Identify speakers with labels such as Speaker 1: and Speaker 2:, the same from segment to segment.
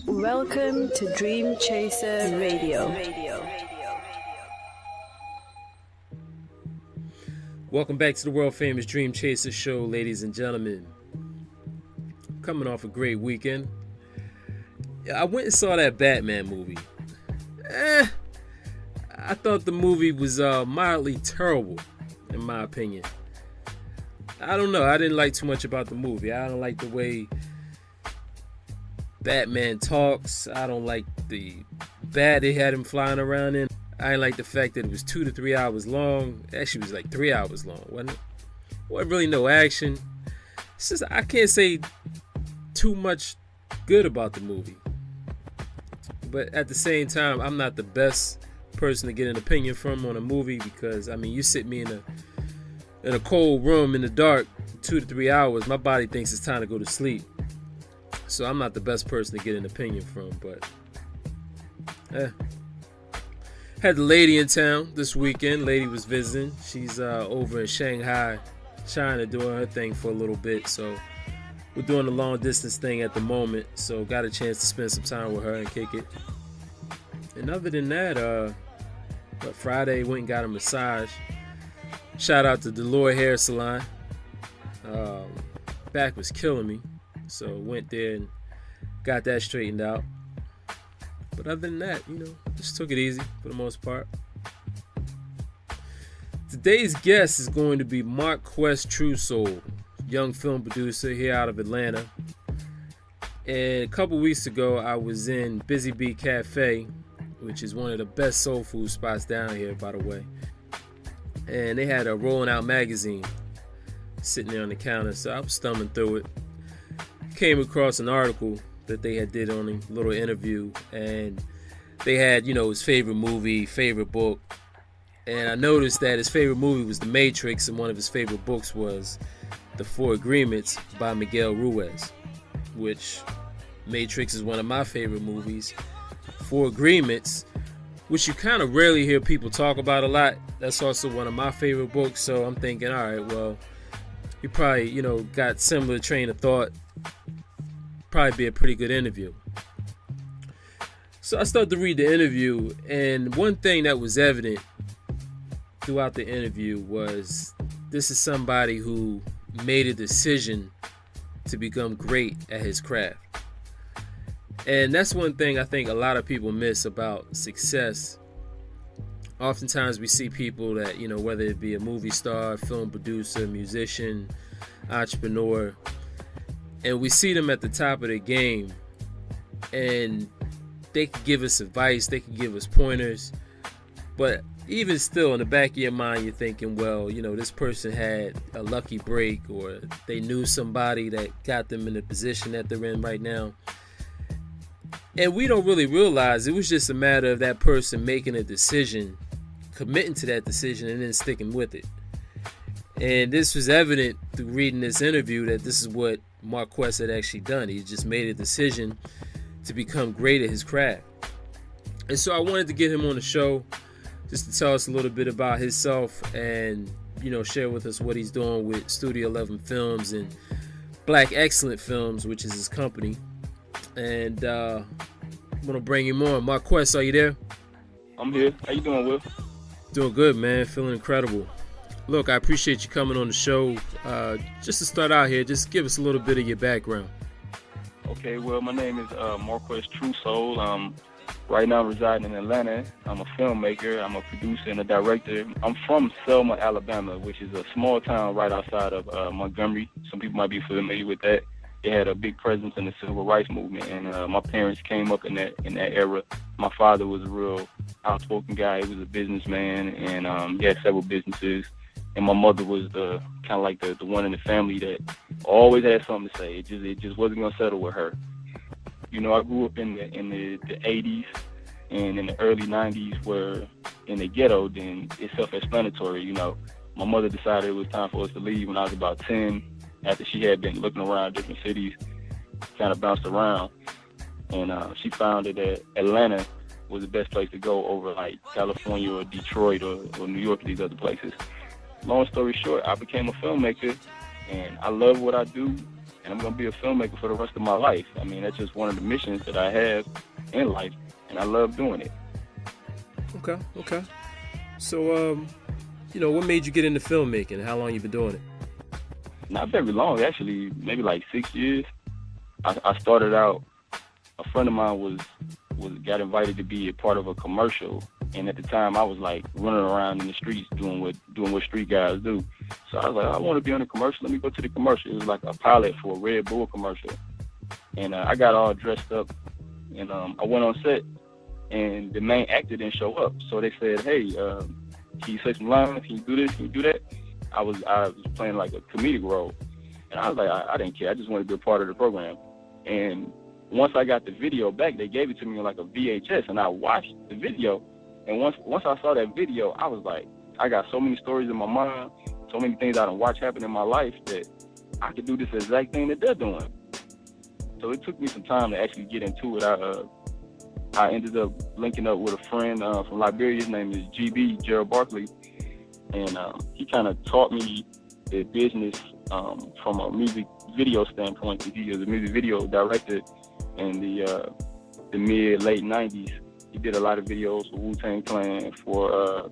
Speaker 1: Welcome to Dream Chaser Radio.
Speaker 2: Welcome back to the world famous Dream Chaser show, ladies and gentlemen. Coming off a great weekend. I went and saw that Batman movie. I thought the movie was mildly terrible, in my opinion. I don't know. I didn't like too much about the movie. I don't like the way Batman talks. I don't like the bat they had him flying around in. I didn't like the fact that it was 2 to 3 hours long. Actually, it was like 3 hours long, wasn't it? Wasn't really no action. It's just, I can't say too much good about the movie. But at the same time, I'm not the best person to get an opinion from on a movie because, I mean, you sit me in a cold room in the dark 2 to 3 hours, my body thinks it's time to go to sleep. So I'm not the best person to get an opinion from, but had the lady in town this weekend. Lady was visiting. She's over in Shanghai, China, doing her thing for a little bit. So we're doing a long distance thing at the moment. So got a chance to spend some time with her and kick it. And other than that, but Friday went and got a massage. Shout out to Delore Hair Salon. Back was killing me. So went there and got that straightened out. But other than that, just took it easy for the most part. Today's guest is going to be Marques Trusoul, young film producer here out of Atlanta. And a couple weeks ago, I was in Busy Bee Cafe, which is one of the best soul food spots down here, by the way. And they had a Rolling Out magazine sitting there on the counter, so I was thumbing through it. Came across an article that they had did on a little interview, and they had, his favorite movie, favorite book. And I noticed that his favorite movie was The Matrix, and one of his favorite books was The Four Agreements by Miguel Ruiz, which Matrix is one of my favorite movies. Four Agreements, which you kind of rarely hear people talk about a lot, that's also one of my favorite books. So I'm thinking, all right, well, he probably, got similar train of thought. Probably be a pretty good interview. So I started to read the interview, and one thing that was evident throughout the interview was this is somebody who made a decision to become great at his craft. And that's one thing I think a lot of people miss about success. Oftentimes we see people that, whether it be a movie star, film producer, musician, entrepreneur, and we see them at the top of their game, and they can give us advice, they can give us pointers, but even still in the back of your mind you're thinking, well, this person had a lucky break, or they knew somebody that got them in the position that they're in right now. And we don't really realize it was just a matter of that person making a decision, committing to that decision, and then sticking with it. And this was evident through reading this interview that this is what Marques had actually done. He just made a decision to become great at his craft. And so I wanted to get him on the show just to tell us a little bit about himself and, share with us what he's doing with Studio 11 Films and Black Excellent Films, which is his company. And I'm going to bring him on. Marques, are you there?
Speaker 3: I'm here. How you doing, Will?
Speaker 2: Doing good, man. Feeling incredible. Look, I appreciate you coming on the show. Just to start out here, just give us a little bit of your background.
Speaker 3: Okay, well, my name is Marques Trusoul. I'm right now residing in Atlanta. I'm a filmmaker. I'm a producer and a director. I'm from Selma, Alabama, which is a small town right outside of Montgomery. Some people might be familiar with that. They had a big presence in the civil rights movement, and my parents came up in that era. My father was a real outspoken guy. He was a businessman, and he had several businesses. And my mother was the kind of like the one in the family that always had something to say. It just wasn't gonna settle with her. I grew up in the 80s and in the early 90s, where in the ghetto, then it's self-explanatory. My mother decided it was time for us to leave when I was about 10, after she had been looking around different cities, kind of bounced around, and she found that Atlanta was the best place to go over like California or Detroit or New York, these other places. Long story short, I became a filmmaker, and I love what I do. and I'm going to be a filmmaker for the rest of my life. I mean, that's just one of the missions that I have in life, and I love doing it.
Speaker 2: Okay. So, what made you get into filmmaking? How long you been doing it?
Speaker 3: Not very long, actually, maybe like 6 years. I started out, a friend of mine got invited to be a part of a commercial, and at the time I was like running around in the streets doing what street guys do. So I was like, I want to be on a commercial. Let me go to the commercial. It was like a pilot for a Red Bull commercial, and I got all dressed up, and I went on set, and the main actor didn't show up. So they said, hey, can you say some lines? Can you do this? Can you do that? I was playing like a comedic role, and I was like, I didn't care. I just wanted to be a part of the program. And once I got the video back, they gave it to me like a VHS, and I watched the video. And once I saw that video, I was like, I got so many stories in my mind, so many things I done watched happen in my life that I could do this exact thing that they're doing. So it took me some time to actually get into it. I ended up linking up with a friend from Liberia. His name is GB, Gerald Barkley. And he kind of taught me the business from a music video standpoint. He was a music video director in the mid-late 90s. He did a lot of videos for Wu-Tang Clan, for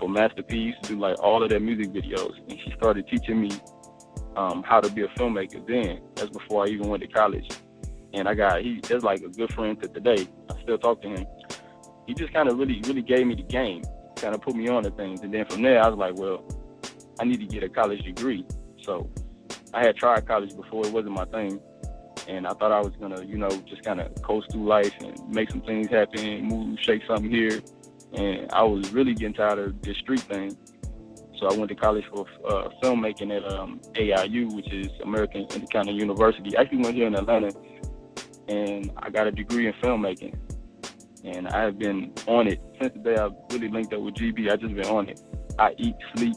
Speaker 3: Masterpiece, do like all of their music videos. And he started teaching me how to be a filmmaker then. That's before I even went to college. And that's like a good friend to today. I still talk to him. He just kind of really, really gave me the game, kind of put me on to things. And then from there, I was like, well, I need to get a college degree. So I had tried college before. It wasn't my thing. And I thought I was going to, just kind of coast through life and make some things happen, move, shake something here. And I was really getting tired of this street thing. So I went to college for filmmaking at AIU, which is American Intercontinental University. I actually went here in Atlanta, and I got a degree in filmmaking. And I have been on it since the day I really linked up with GB. I just been on it. I eat, sleep,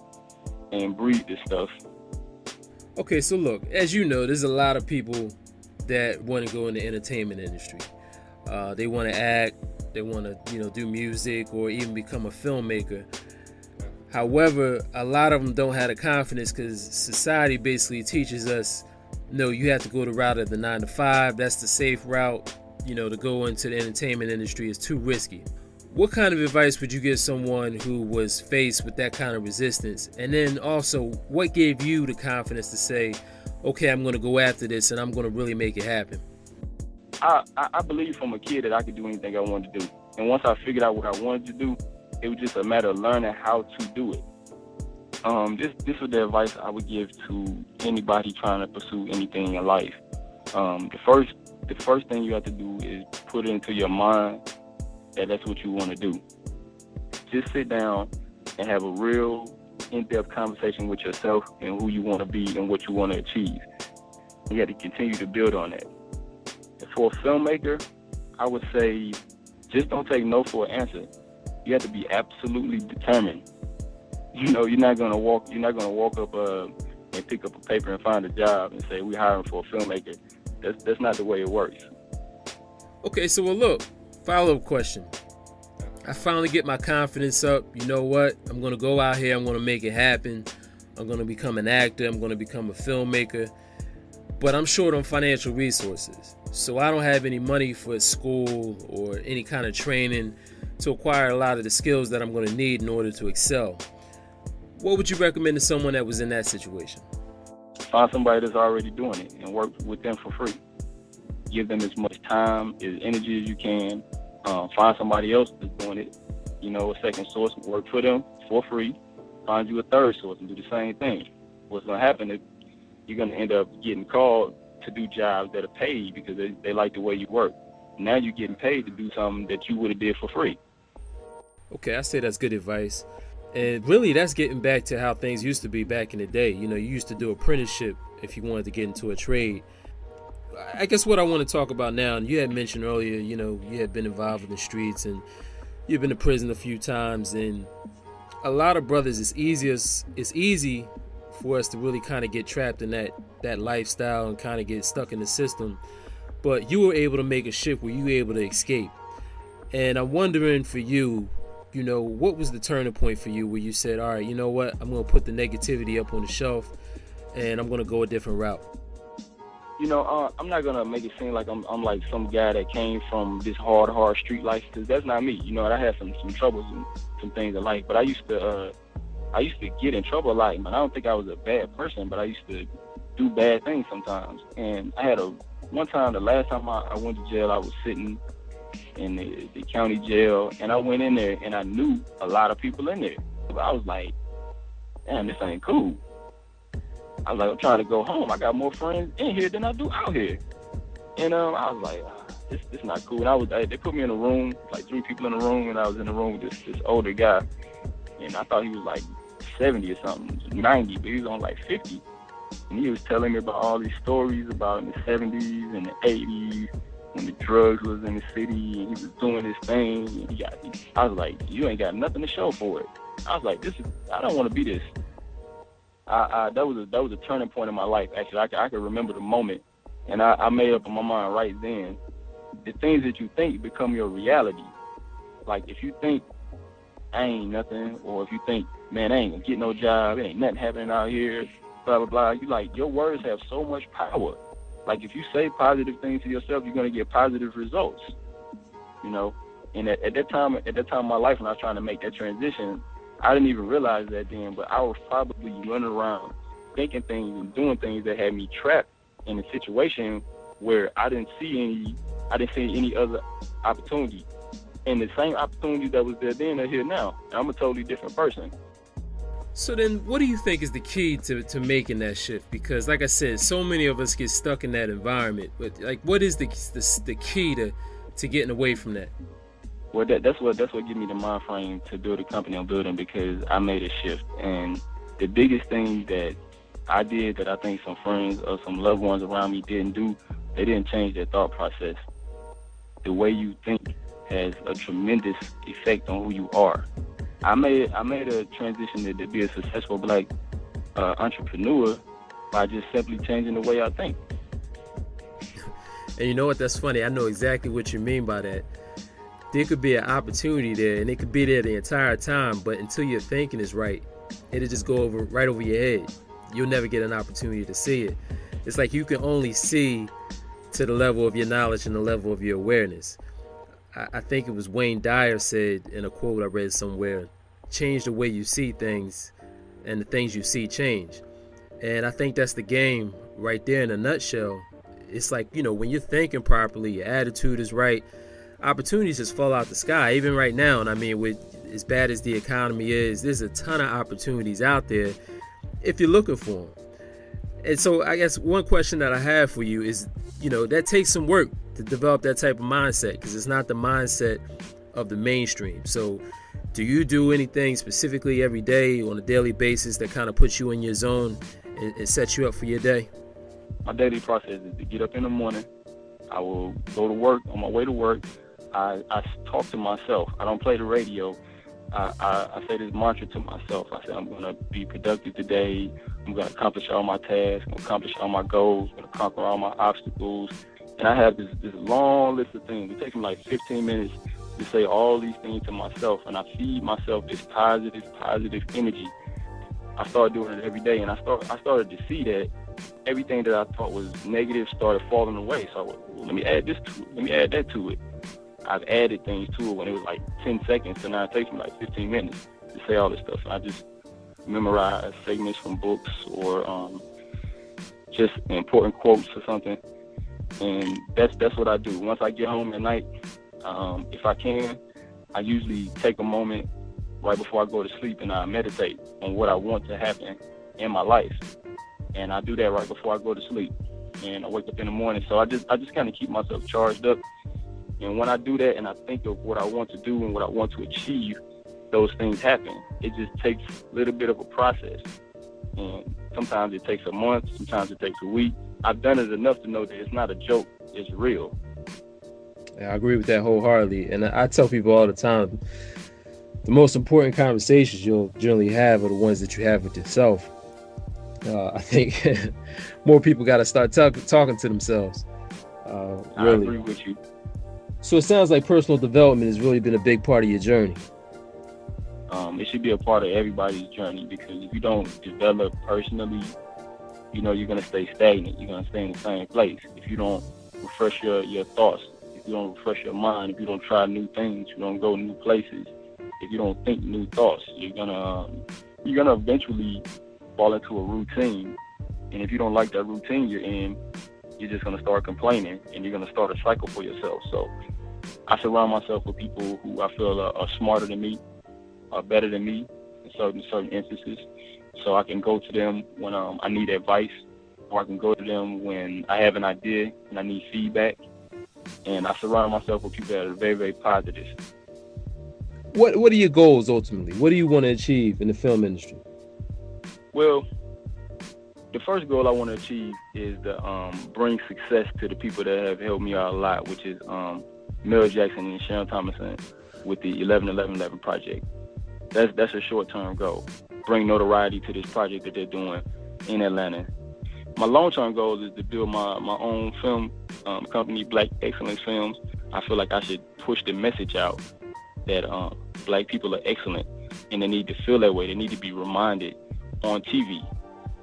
Speaker 3: and breathe this stuff.
Speaker 2: Okay, so look, as you know, there's a lot of people that want to go in the entertainment industry. They want to act, they want to, do music or even become a filmmaker. However, a lot of them don't have the confidence because society basically teaches us, no, you have to go the route of the 9 to 5. That's the safe route. To go into the entertainment industry is too risky. What kind of advice would you give someone who was faced with that kind of resistance? And then also, what gave you the confidence to say, okay, I'm going to go after this and I'm going to really make it happen?
Speaker 3: I believe from a kid that I could do anything I wanted to do. And once I figured out what I wanted to do, it was just a matter of learning how to do it. This was the advice I would give to anybody trying to pursue anything in life. The first thing you have to do is put it into your mind that that's what you want to do. Just sit down and have a real in-depth conversation with yourself and who you want to be and what you want to achieve. You have to continue to build on that. And for a filmmaker, I would say just don't take no for an answer. You have to be absolutely determined. You're not gonna walk up and pick up a paper and find a job and say we're hiring for a filmmaker. That's not the way it works.
Speaker 2: Okay, so look, follow-up question. I finally get my confidence up. You know what? I'm gonna go out here. I'm gonna make it happen. I'm gonna become an actor. I'm gonna become a filmmaker. But I'm short on financial resources, so I don't have any money for school or any kind of training to acquire a lot of the skills that I'm going to need in order to excel. What would you recommend to someone that was in that situation?
Speaker 3: Find somebody that's already doing it and work with them for free. Give them as much time, as energy as you can. Find somebody else that's doing it, a second source, work for them for free. Find you a third source and do the same thing. What's going to happen is you're going to end up getting called to do jobs that are paid because they like the way you work. Now you're getting paid to do something that you would have did for free.
Speaker 2: Okay, I say that's good advice. And really, that's getting back to how things used to be back in the day. You used to do apprenticeship if you wanted to get into a trade. I guess what I want to talk about now, and you had mentioned earlier, you had been involved in the streets and you've been to prison a few times. And a lot of brothers, it's easy for us to really kind of get trapped in that lifestyle and kind of get stuck in the system. But you were able to make a shift where you were able to escape. And I'm wondering for you, what was the turning point for you where you said, all right, you know what, I'm going to put the negativity up on the shelf and I'm going to go a different route?
Speaker 3: I'm not gonna make it seem like I'm like some guy that came from this hard street life, because that's not me. I had some troubles and some things in life, but I used to get in trouble a lot. Man, I don't think I was a bad person, but I used to do bad things sometimes. And I had one time, the last time I went to jail, I was sitting in the county jail, and I went in there and I knew a lot of people in there. But I was like, damn, this ain't cool. I was like, I'm trying to go home. I got more friends in here than I do out here. And I was like, this not cool. And they put me in a room, like 3 people in a room, and I was in the room with this older guy. And I thought he was like 70 or something, 90, but he was on like 50. And he was telling me about all these stories about in the 70s and the 80s when the drugs was in the city and he was doing his thing. And I was like, you ain't got nothing to show for it. I was like, I don't want to be this. That was a turning point in my life. Actually, I can remember the moment, and I made up in my mind right then. The things that you think become your reality. Like if you think I ain't nothing, or if you think, man, I ain't gonna get no job, it ain't nothing happening out here, blah blah blah. Your words have so much power. Like if you say positive things to yourself, you're gonna get positive results. And at that time in my life when I was trying to make that transition, I didn't even realize that then, but I was probably running around thinking things and doing things that had me trapped in a situation where I didn't see any other opportunity. And the same opportunity that was there then are here now. And I'm a totally different person.
Speaker 2: So then what do you think is the key to making that shift? Because like I said, so many of us get stuck in that environment. But like, what is the key to getting away from that?
Speaker 3: Well, that's what gives me the mind frame to build the company I'm building, because I made a shift. And the biggest thing that I did that I think some friends or some loved ones around me didn't do, they didn't change their thought process. The way you think has a tremendous effect on who you are. I made a transition to be a successful Black entrepreneur by just simply changing the way I think.
Speaker 2: And you know what? That's funny. I know exactly what you mean by that. There could be an opportunity there, and it could be there the entire time, but until your thinking is right, it'll just go right over your head. You'll never get an opportunity to see it. It's like you can only see to the level of your knowledge and the level of your awareness. I think it was Wayne Dyer said in a quote I read somewhere, change the way you see things and the things you see change. And I think that's the game right there in a nutshell. It's like, when you're thinking properly, your attitude is right, opportunities just fall out the sky. Even right now, and I mean, with as bad as the economy is, there's a ton of opportunities out there if you're looking for them. And so I guess one question that I have for you is, that takes some work to develop that type of mindset, because it's not the mindset of the mainstream. So do you do anything specifically every day on a daily basis that kind of puts you in your zone and sets you up for your day?
Speaker 3: My daily process is to get up in the morning. I will go to work. On my way to work, I talk to myself. I don't play the radio. I say this mantra to myself. I say, I'm going to be productive today. I'm going to accomplish all my tasks. I'm going to accomplish all my goals. I'm going to conquer all my obstacles. And I have this long list of things. It takes me like 15 minutes to say all these things to myself. And I feed myself this positive energy. I started doing it every day. And I started to see that everything that I thought was negative started falling away. So let me add this to it. Let me add that to it. I've added things to it when it was like 10 seconds, so now it takes me like 15 minutes to say all this stuff. And I just memorize segments from books or just important quotes or something. And that's what I do. Once I get home at night, if I can, I usually take a moment right before I go to sleep and I meditate on what I want to happen in my life. And I do that right before I go to sleep. And I wake up in the morning. So I just kind of keep myself charged up. And when I do that and I think of what I want to do and what I want to achieve, those things happen. It just takes a little bit of a process. And sometimes it takes a month, sometimes it takes a week. I've done it enough to know that it's not a joke, it's real.
Speaker 2: Yeah, I agree with that wholeheartedly. And I tell people all the time, the most important conversations you'll generally have are the ones that you have with yourself. I think more people got to start talking to themselves. Really.
Speaker 3: I agree with you.
Speaker 2: So it sounds like personal development has really been a big part of your journey.
Speaker 3: It should be a part of everybody's journey, because if you don't develop personally, you're going to stay stagnant. You're going to stay in the same place. If you don't refresh your thoughts, if you don't refresh your mind, if you don't try new things, you don't go new places, if you don't think new thoughts, you're gonna eventually fall into a routine. And if you don't like that routine you're in, you're just gonna start complaining, and you're gonna start a cycle for yourself. So I surround myself with people who I feel are smarter than me, are better than me in certain instances. So I can go to them when I need advice, or I can go to them when I have an idea and I need feedback. And I surround myself with people that are very, very positive.
Speaker 2: What are your goals ultimately? What do you want to achieve in the film industry?
Speaker 3: Well, the first goal I want to achieve is to bring success to the people that have helped me out a lot, which is Mel Jackson and Sharon Thomason with the 11-11-11 project. That's a short-term goal. Bring notoriety to this project that they're doing in Atlanta. My long-term goal is to build my own film company, Black Excellence Films. I feel like I should push the message out that Black people are excellent, and they need to feel that way. They need to be reminded on TV.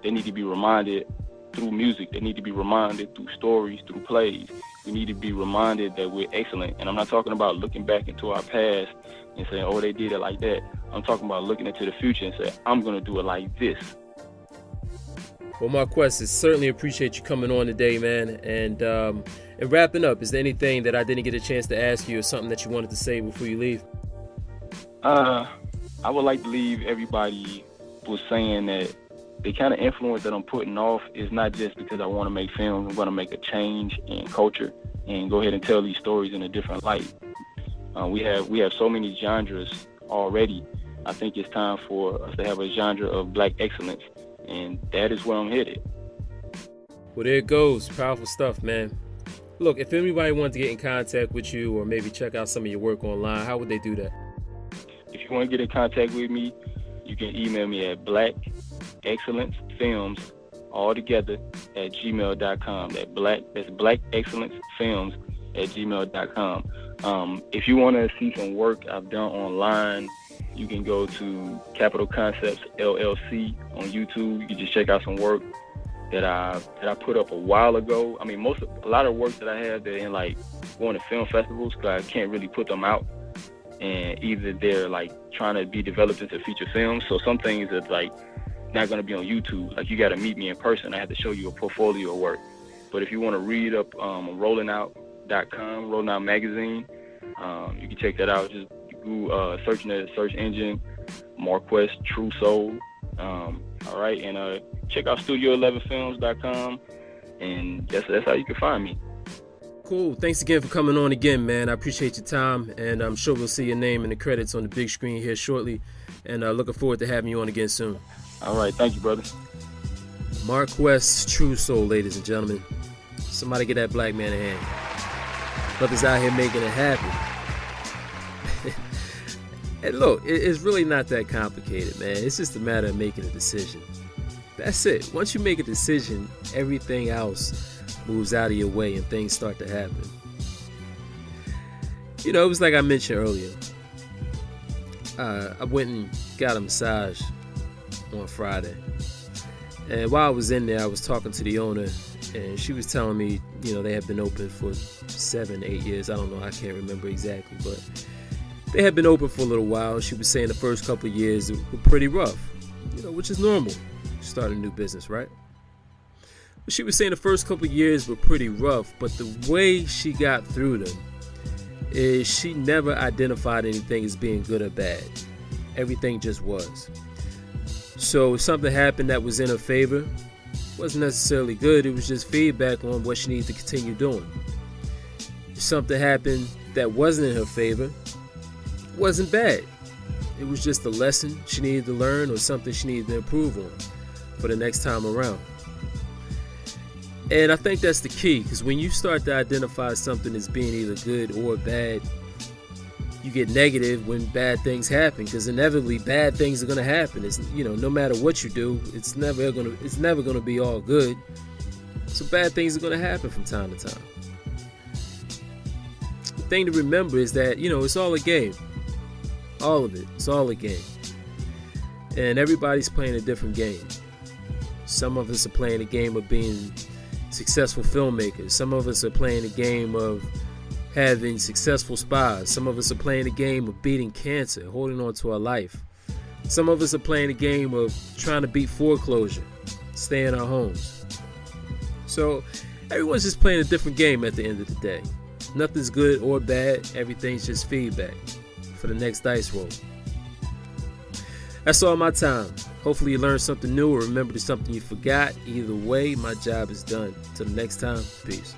Speaker 3: They need to be reminded through music. They need to be reminded through stories, through plays. We need to be reminded that we're excellent. And I'm not talking about looking back into our past and saying, oh, they did it like that. I'm talking about looking into the future and saying, I'm going to do it like this.
Speaker 2: Well, Marques, I certainly appreciate you coming on today, man. And wrapping up, is there anything that I didn't get a chance to ask you or something that you wanted to say before you leave?
Speaker 3: I would like to leave everybody with saying that the kind of influence that I'm putting off is not just because I want to make films. I'm going to make a change in culture and go ahead and tell these stories in a different light. We have so many genres already. I think it's time for us to have a genre of Black excellence, and that is where I'm headed.
Speaker 2: Well, there it goes. Powerful stuff, man. Look, if anybody wanted to get in contact with you or maybe check out some of your work online, how would they do that?
Speaker 3: If you want to get in contact with me, you can email me at blackexcellencefilms all together at gmail.com. That's blackexcellencefilms at gmail.com. If you want to see some work I've done online, you can go to Capital Concepts LLC on YouTube. You can just check out some work that I put up a while ago. I mean, a lot of work that I have, they're in like going to film festivals because I can't really put them out, and either they're like trying to be developed into feature films. So some things are like not going to be on YouTube. Like you got to meet me in person. I have to show you a portfolio of work. But if you want to read up rollingout.com, Rolling Out Magazine, you can check that out. Just search in the search engine, Marques Trusoul. All right, and check out Studio11Films.com, and that's how you can find me.
Speaker 2: Cool. Thanks again for coming on again, man. I appreciate your time, and I'm sure we'll see your name in the credits on the big screen here shortly, and looking forward to having you on again soon.
Speaker 3: All right. Thank you, brother.
Speaker 2: Marques Trusoul, ladies and gentlemen. Somebody get that black man a hand. Brothers out here making it happen. And look, it's really not that complicated, man. It's just a matter of making a decision. That's it. Once you make a decision, everything else moves out of your way and things start to happen. You know, it was like I mentioned earlier. I went and got a massage on Friday. And while I was in there, I was talking to the owner, and she was telling me, you know, they have been open for 7-8 years. I don't know. I can't remember exactly, but they had been open for a little while. She was saying the first couple of years were pretty rough, you know, which is normal. Start a new business, right? But she was saying the first couple of years were pretty rough, but the way she got through them is she never identified anything as being good or bad. Everything just was. So if something happened that was in her favor, wasn't necessarily good, it was just feedback on what she needed to continue doing. If something happened that wasn't in her favor, it wasn't bad. It was just a lesson she needed to learn or something she needed to improve on for the next time around. And I think that's the key, because when you start to identify something as being either good or bad, you get negative when bad things happen, because inevitably bad things are going to happen. It's, you know, no matter what you do, it's never going to be all good. So bad things are going to happen from time to time. The thing to remember is that, you know, it's all a game. All of it. It's all a game. And everybody's playing a different game. Some of us are playing the game of being successful filmmakers. Some of us are playing the game of having successful spas. Some of us are playing the game of beating cancer, holding on to our life. Some of us are playing the game of trying to beat foreclosure, stay in our homes. So everyone's just playing a different game at the end of the day. Nothing's good or bad. Everything's just feedback for the next dice roll. That's all my time. Hopefully you learned something new or remembered something you forgot. Either way, my job is done. Till next time, peace.